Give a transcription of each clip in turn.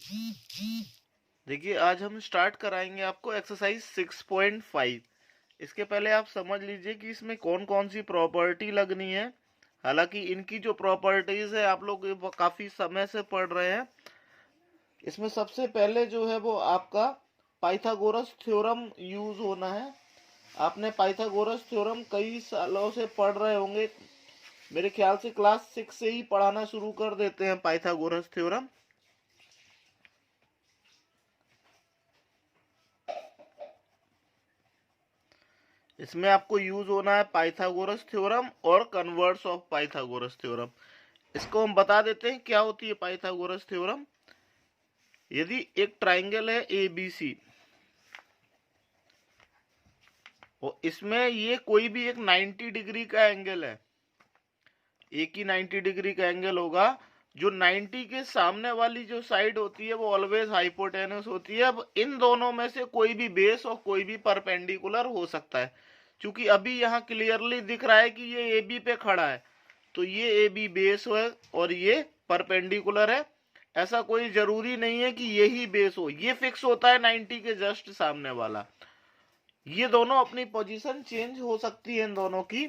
देखिए आज हम स्टार्ट कराएंगे आपको एक्सरसाइज 6.5। इसके पहले आप समझ लीजिए कि इसमें कौन कौन सी प्रॉपर्टी लगनी है। हालांकि इनकी जो प्रॉपर्टीज है आप लोग काफी समय से पढ़ रहे हैं। इसमें सबसे पहले जो है वो आपका पाइथागोरस थ्योरम यूज होना है। आपने पाइथागोरस थ्योरम कई सालों से पढ़ रहे होंगे, मेरे ख्याल से क्लास 6 से ही पढ़ाना शुरू कर देते हैं पाइथागोरस थ्योरम। इसमें आपको यूज होना है पाइथागोरस थ्योरम और कन्वर्स ऑफ पाइथागोरस थ्योरम। इसको हम बता देते हैं क्या होती है पाइथागोरस थ्योरम। यदि एक ट्राइंगल है ए बी सी और इसमें ये कोई भी एक 90 डिग्री का एंगल है, एक ही 90 डिग्री का एंगल होगा, जो 90 के सामने वाली जो साइड होती है वो ऑलवेज हाइपोटेनस होती है। अब इन दोनों में से कोई भी बेस और कोई भी परपेंडिकुलर हो सकता है। क्योंकि अभी यहाँ क्लियरली दिख रहा है कि ये ए बी पे खड़ा है, तो ये ए बी बेस है और ये परपेंडिकुलर है। ऐसा कोई जरूरी नहीं है कि यही बेस हो, ये फिक्स होता है 90 के जस्ट सामने वाला। ये दोनों अपनी पोजीशन चेंज हो सकती है इन दोनों की,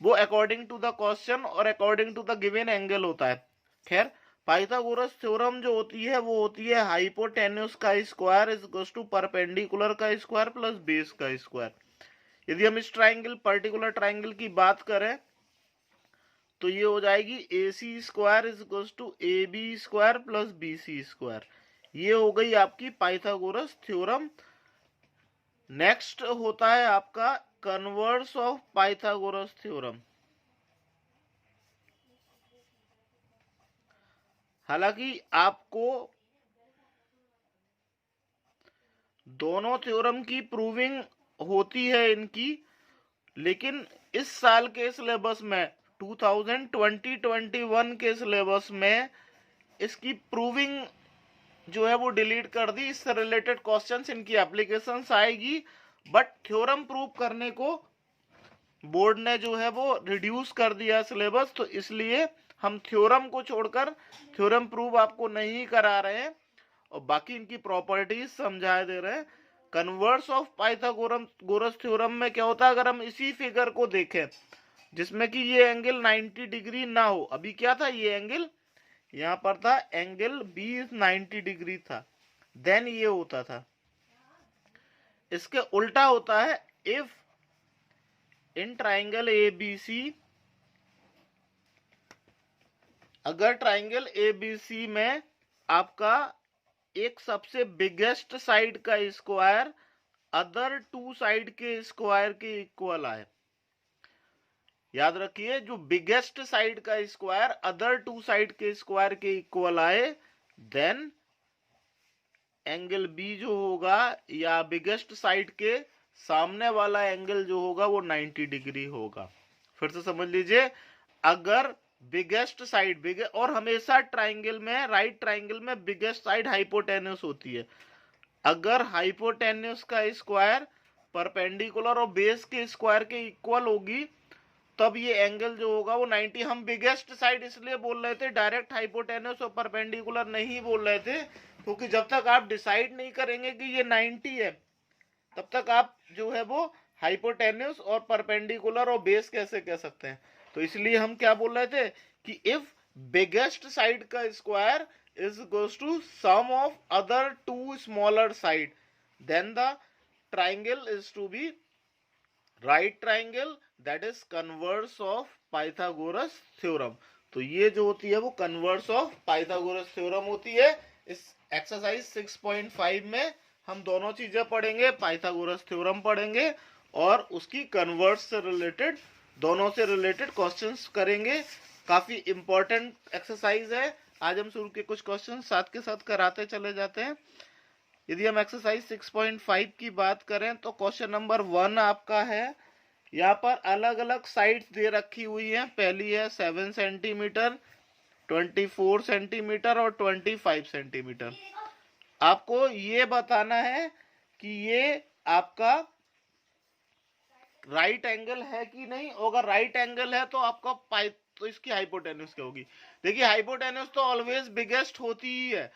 वो अकॉर्डिंग टू द क्वेश्चन और according to the given angle होता है। खैर, पाइथागोरस थ्योरम जो होती है वो होती है हाइपोटेन्यूस का square is equal to perpendicular का स्क्वायर प्लस बेस का स्क्वायर। यदि हम इस ट्राइंगल पर्टिकुलर ट्राइंगल की बात करें तो ये हो जाएगी A C square is equal to A B square plus B C square. ये हो गई आपकी पाइथागोरस थ्योरम। नेक्स्ट होता है आपका कन्वर्स ऑफ पाइथागोरस थ्योरम। हालांकि आपको दोनों थ्योरम की प्रूविंग होती है इनकी, लेकिन इस साल के सिलेबस में 2020-21 के सिलेबस में इसकी प्रूविंग जो है वो डिलीट कर दी। इससे रिलेटेड क्वेश्चंस इनकी एप्लीकेशंस आएगी, बट थ्योरम प्रूव करने को बोर्ड ने जो है वो रिड्यूस कर दिया सिलेबस, तो इसलिए हम थ्योरम को छोड़कर थ्योरम प्रूव आपको नहीं करा रहे हैं और बाकी इनकी प्रॉपर्टीज समझा दे रहे हैं। कन्वर्स ऑफ पाइथागोरस थ्योरम में क्या होता है, अगर हम इसी फिगर को देखें जिसमें कि ये एंगल 90 डिग्री ना हो, अभी क्या था ये एंगल यहां पर था, एंगल बी 90 डिग्री था, देन ये होता था। इसके उल्टा होता है if in triangle A B C, अगर ट्राइंगल ए बी सी में आपका एक सबसे बिगेस्ट साइड का स्क्वायर अदर टू साइड के स्क्वायर के इक्वल आए। याद रखिए, जो बिगेस्ट साइड का स्क्वायर अदर टू साइड के स्क्वायर के इक्वल आए, देन एंगल बी जो होगा या बिगेस्ट साइड के सामने वाला एंगल जो होगा वो 90 डिग्री होगा। फिर से समझ लीजिए, अगर बिगेस्ट साइड और हमेशा ट्राइंगल में, राइट ट्राइंगल में बिगेस्ट साइड हाइपोटेन्यूस होती है। अगर हाइपोटेन्यूस का स्क्वायर परपेंडिकुलर और बेस के स्क्वायर के इक्वल होगी, तब ये एंगल जो होगा वो 90। हम बिगेस्ट साइड इसलिए बोल रहे थे, डायरेक्ट हाइपोटेन्यूस और परपेंडिकुलर नहीं बोल रहे थे, क्योंकि जब तक आप डिसाइड नहीं करेंगे कि ये 90 है, तब तक आप जो है वो हाइपोटेन्यूस और परपेंडिकुलर और बेस कैसे कह सकते हैं। तो इसलिए हम क्या बोल रहे थे कि इफ बिगेस्ट साइड का square is equals to sum of other two smaller side, then the triangle is to be right triangle, that is converse of Pythagoras theorem. तो ये जो होती है वो कन्वर्स ऑफ पाइथागोरस थ्योरम होती है। इस एक्सरसाइज 6.5 में हम दोनों चीजें पढ़ेंगे, पाइथागोरस थ्योरम पढ़ेंगे और उसकी कन्वर्स से रिलेटेड, दोनों से रिलेटेड क्वेश्चंस करेंगे। काफी इंपॉर्टेंट एक्सरसाइज है। आज हम शुरू के कुछ क्वेश्चन साथ के साथ कराते चले जाते हैं। यदि हम एक्सरसाइज 6.5 की बात करें तो क्वेश्चन नंबर 1 आपका है, यहाँ पर अलग अलग साइड्स दे रखी हुई हैं। पहली है 7 सेंटीमीटर, 24 सेंटीमीटर और 25 सेंटीमीटर। आपको ये बताना है कि ये आपका राइट एंगल है कि नहीं। अगर राइट एंगल है तो आपका तो इसकी हाइपोटेन्यूस क्या होगी। देखिए, हाइपोटेन्यूस तो ऑलवेज बिगेस्ट होती ही है।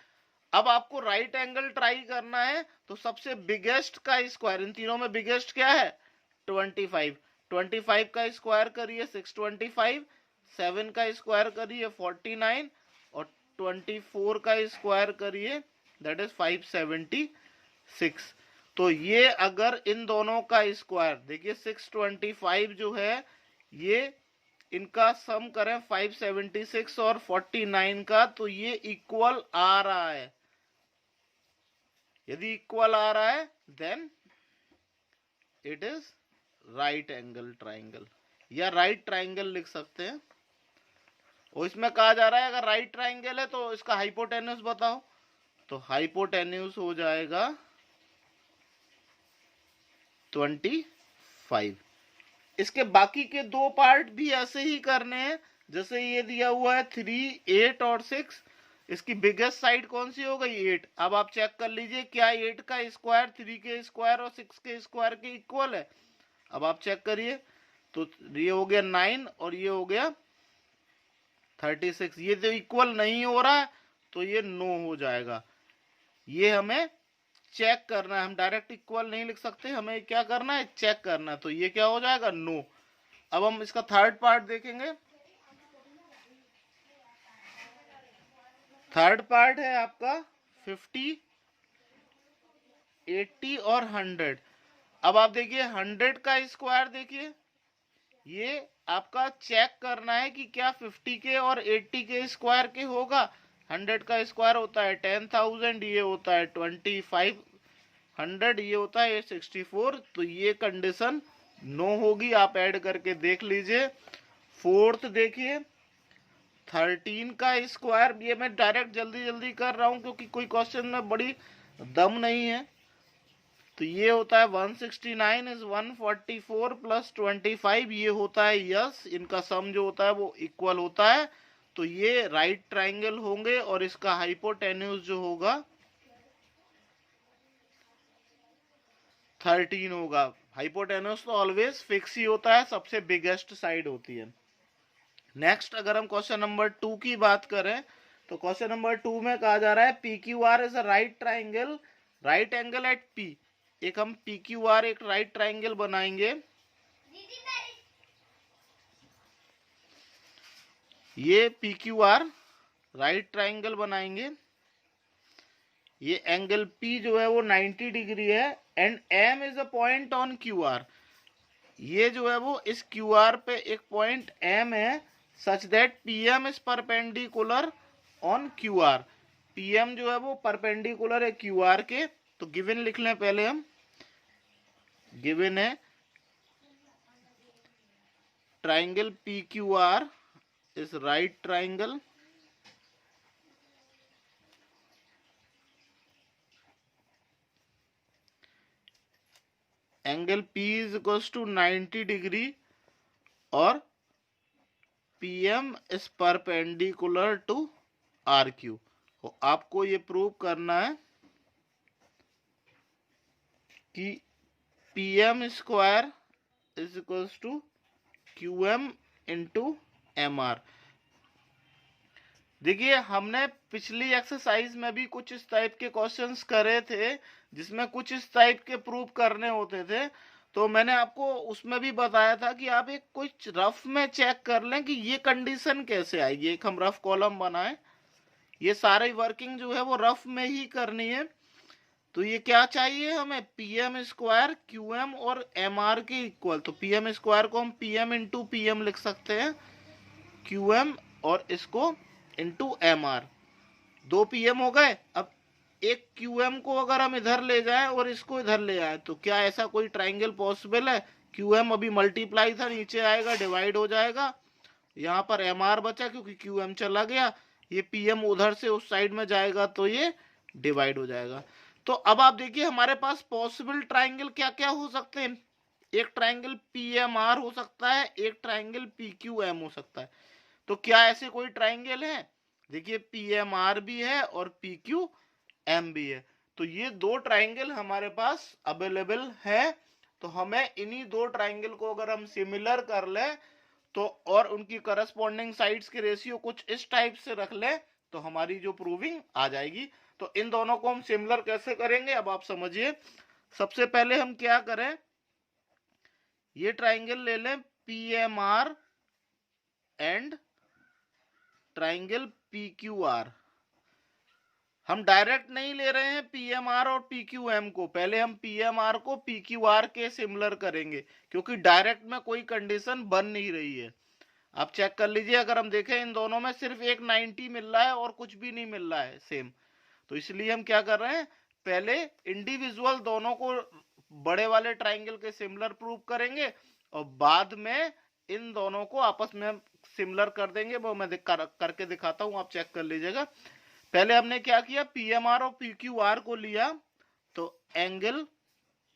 अब आपको राइट एंगल ट्राई करना है, तो सबसे बिगेस्ट का स्क्वायर, इन तीनों में बिगेस्ट क्या है 25, 25 का स्क्वायर करिए 625, 7 का स्क्वायर करिए 49 और 24 का स्क्वायर करिए दैट इज 576। तो ये अगर इन दोनों का स्क्वायर देखिए 625 जो है ये इनका सम करें 576 और 49 का, तो ये इक्वल आ रहा है। यदि इक्वल आ रहा है then it is right angle triangle या राइट ट्राइंगल लिख सकते हैं। और इसमें कहा जा रहा है अगर राइट ट्राइंगल है तो इसका हाइपोटेन्यूज बताओ, तो हाइपोटेन्यूज हो जाएगा 25। इसके बाकी के दो पार्ट भी ऐसे ही करने हैं, जैसे ये दिया हुआ है 3, 8 और 6। इसकी बिगेस्ट साइड कौन सी हो गई 8। अब आप चेक कर लीजिए क्या 8 का स्क्वायर 3 के स्क्वायर और 6 के स्क्वायर के इक्वल है। अब आप चेक करिए, तो ये हो गया 9 और ये हो गया 36। ये तो इक्वल नहीं हो रहा है तो ये नो हो जाएगा। ये हमें चेक करना है, हम डायरेक्ट इक्वल नहीं लिख सकते, हमें क्या करना है चेक करना है। तो ये क्या हो जाएगा नो। अब हम इसका थर्ड पार्ट देखेंगे। थर्ड पार्ट है आपका 50, 80 और 100। अब आप देखिए 100 का स्क्वायर देखिए, ये आपका चेक करना है कि क्या 50 के और 80 के स्क्वायर के होगा। 100 का स्क्वायर होता है 10,000, ये होता है 2500, ये होता है 64। तो ये कंडीशन नो होगी, आप ऐड करके देख लीजिए। फोर्थ देखिए 13 का स्क्वायर, ये मैं डायरेक्ट जल्दी जल्दी कर रहा हूं क्योंकि कोई क्वेश्चन में बड़ी दम नहीं है। तो ये होता है 169 इज 144 प्लस 25, ये होता है यस। इनका सम जो होता है वो इक्वल होता है, तो ये राइट ट्राइंगल होंगे और इसका हाइपोटेन्यूज जो होगा 13 होगा। हाइपोटेन्यूज तो ऑलवेज फिक्स ही होता है, सबसे बिगेस्ट साइड होती है। नेक्स्ट अगर हम क्वेश्चन नंबर 2 की बात करें, तो क्वेश्चन नंबर 2 में कहा जा रहा है P Q R is a right triangle, right angle at P. एक हम पी क्यू आर एक राइट ट्राइंगल बनाएंगे। ये P Q R right triangle बनाएंगे। ये एंगल P जो है वो 90 डिग्री है and M is a point on Q R. ये जो है वो इस क्यू आर पे एक पॉइंट M है such that PM is perpendicular on Q R. PM जो है वो परपेंडिकुलर है क्यू आर के। तो गिवन लिख लें पहले हम, गिवन है triangle PQR is right triangle angle P is equal to 90 डिग्री और PM is perpendicular to RQ। आपको ये प्रूव करना है कि PM square is equal to QM into MR। देखिए हमने पिछली एक्सरसाइज में भी कुछ इस टाइप के क्वेश्चंस करे थे जिसमें कुछ इस टाइप के प्रूव करने होते थे। तो मैंने आपको उसमें भी बताया था कि आप एक कुछ रफ में चेक कर लें कि ये कंडीशन कैसे आएगी। एक हम रफ कॉलम बनाए, ये सारी वर्किंग जो है वो रफ में ही करनी है। तो ये क्या चाहिए हमें PM स्क्वायर QM और MR के इक्वल। तो PM स्क्वायर को हम PM इंटू PM लिख सकते हैं, QM और इसको इंटू MR। 2 PM हो गए। अब एक QM को अगर हम इधर ले जाएं और इसको इधर ले आए तो क्या ऐसा कोई ट्राइंगल पॉसिबल है। QM अभी मल्टीप्लाई था, नीचे आएगा डिवाइड हो जाएगा, यहाँ पर MR बचा क्योंकि QM चला गया, ये PM उधर से उस साइड में जाएगा तो ये डिवाइड हो जाएगा। तो अब आप देखिए हमारे पास पॉसिबल ट्राइंगल क्या क्या हो सकते हैं। एक ट्राइंगल PMR हो सकता है, एक ट्राइंगल PQM हो सकता है। तो क्या ऐसे कोई ट्राइंगल है। देखिए PMR भी है और PQM भी है। तो ये दो ट्राइंगल हमारे पास अवेलेबल है। तो हमें इन्हीं दो ट्राइंगल को अगर हम सिमिलर कर लें तो और उनकी करस्पॉन्डिंग साइड्स के रेशियो कुछ इस टाइप से रख लें तो हमारी जो प्रूविंग आ जाएगी। तो इन दोनों को हम सिमिलर कैसे करेंगे अब आप समझिए। सबसे पहले हम क्या करें, ये ट्राइंगल ले लें PMR एंड ट्राइंगल PQR। हम डायरेक्ट नहीं ले रहे हैं PMR और PQM को, पहले हम PMR को PQR के सिमिलर करेंगे, क्योंकि डायरेक्ट में कोई कंडीशन बन नहीं रही है। आप चेक कर लीजिए, अगर हम देखें इन दोनों में सिर्फ एक 90 मिल रहा है और कुछ भी नहीं मिल रहा है सेम। तो इसलिए हम क्या कर रहे हैं, पहले इंडिविजुअल दोनों को बड़े वाले ट्राइंगल के सिमिलर प्रूव करेंगे और बाद में इन दोनों को आपस में सिमिलर कर देंगे। वो मैं करके दिखाता हूं, आप चेक कर लीजिएगा। पहले हमने क्या किया, PMR और PQR को लिया, तो angle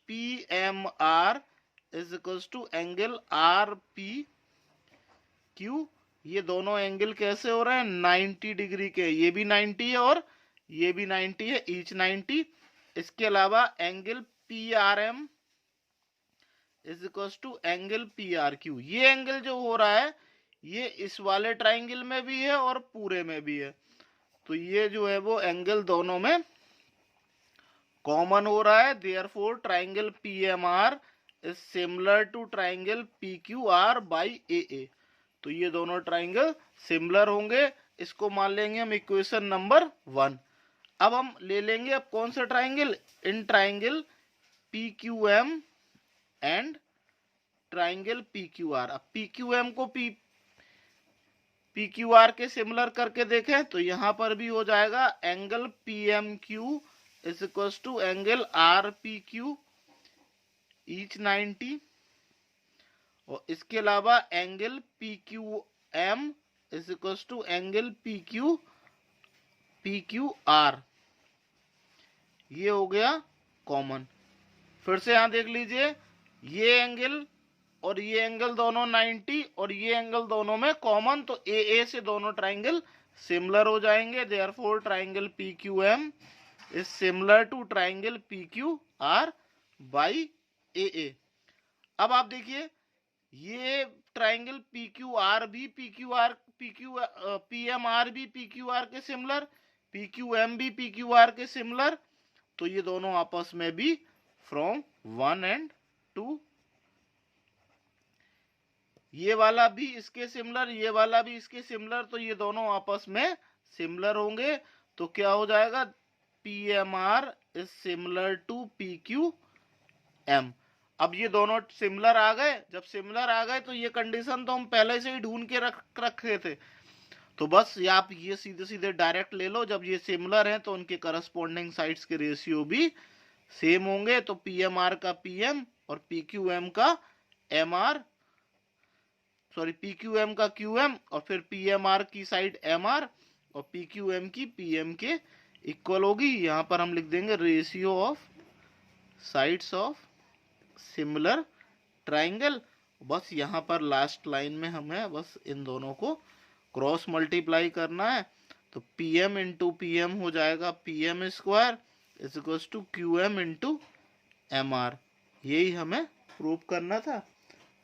PMR is equals to angle RPQ। ये दोनों एंगल कैसे हो रहे हैं, 90 डिग्री के, ये भी 90 है और ये भी 90 है, ईच 90। इसके अलावा angle PRM is equals to angle PRQ। ये एंगल जो हो रहा है ये इस वाले ट्राइंगल में भी है और पूरे में भी है, तो ये जो है वो एंगल दोनों में कॉमन हो रहा है। Therefore triangle PMR is similar to triangle PQR by AA। तो ये दोनों ट्राइंगल सिमिलर होंगे, इसको मान लेंगे हम इक्वेशन नंबर 1। अब हम ले लेंगे अब कौन सा triangle, in triangle PQM and triangle PQR। अब PQM को PQR के सिमिलर करके देखें तो यहां पर भी हो जाएगा angle PMQ is equal to angle RPQ each 90, और इसके अलावा angle PQM is equal to angle PQR। ये हो गया कॉमन। फिर से यहां देख लीजिए, ये एंगल और ये एंगल दोनों 90 और ये एंगल दोनों में कॉमन, तो AA से दोनों ट्राइंगल सिमिलर हो जाएंगे। Therefore triangle PQM is similar to triangle PQR by AA। अब आप देखिए, ये ट्राइंगल PMR भी PQR के सिमिलर, PQM भी PQR के सिमिलर, तो ये दोनों आपस में भी फ्रॉम 1 एंड 2, ये वाला भी इसके सिमिलर, ये वाला भी इसके सिमिलर, तो ये दोनों आपस में सिमिलर होंगे। तो क्या हो जाएगा, PMR is similar to PQM। अब ये दोनों सिमिलर आ गए, जब सिमिलर आ गए तो ये कंडीशन तो हम पहले से ही ढूंढ के रखे थे, तो बस ये आप ये सीधे सीधे डायरेक्ट ले लो। जब ये सिमिलर हैं तो उनके करस्पॉन्डिंग साइड्स के रेशियो भी सेम होंगे, तो PMR का PM और PQM का MR, सॉरी PQM का QM और फिर PMR की साइड MR और PQM की PM के इक्वल होगी। यहां पर हम लिख देंगे ratio of sides of similar triangle. बस यहां पर लास्ट लाइन में हमें बस इन दोनों को क्रॉस मल्टीप्लाई करना है, तो PM इंटू PM हो जाएगा PM square is equal to QM into MR। यही हमें प्रूव करना था,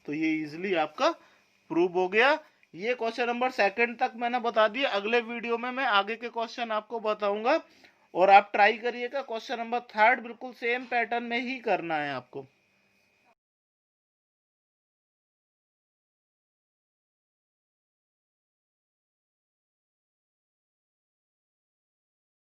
तो ये इजिली आपका प्रूव हो गया। ये क्वेश्चन नंबर 2 तक मैंने बता दिया। अगले वीडियो में मैं आगे के क्वेश्चन आपको बताऊंगा और आप ट्राई करिएगा क्वेश्चन नंबर 3 बिल्कुल सेम पैटर्न में ही करना है आपको।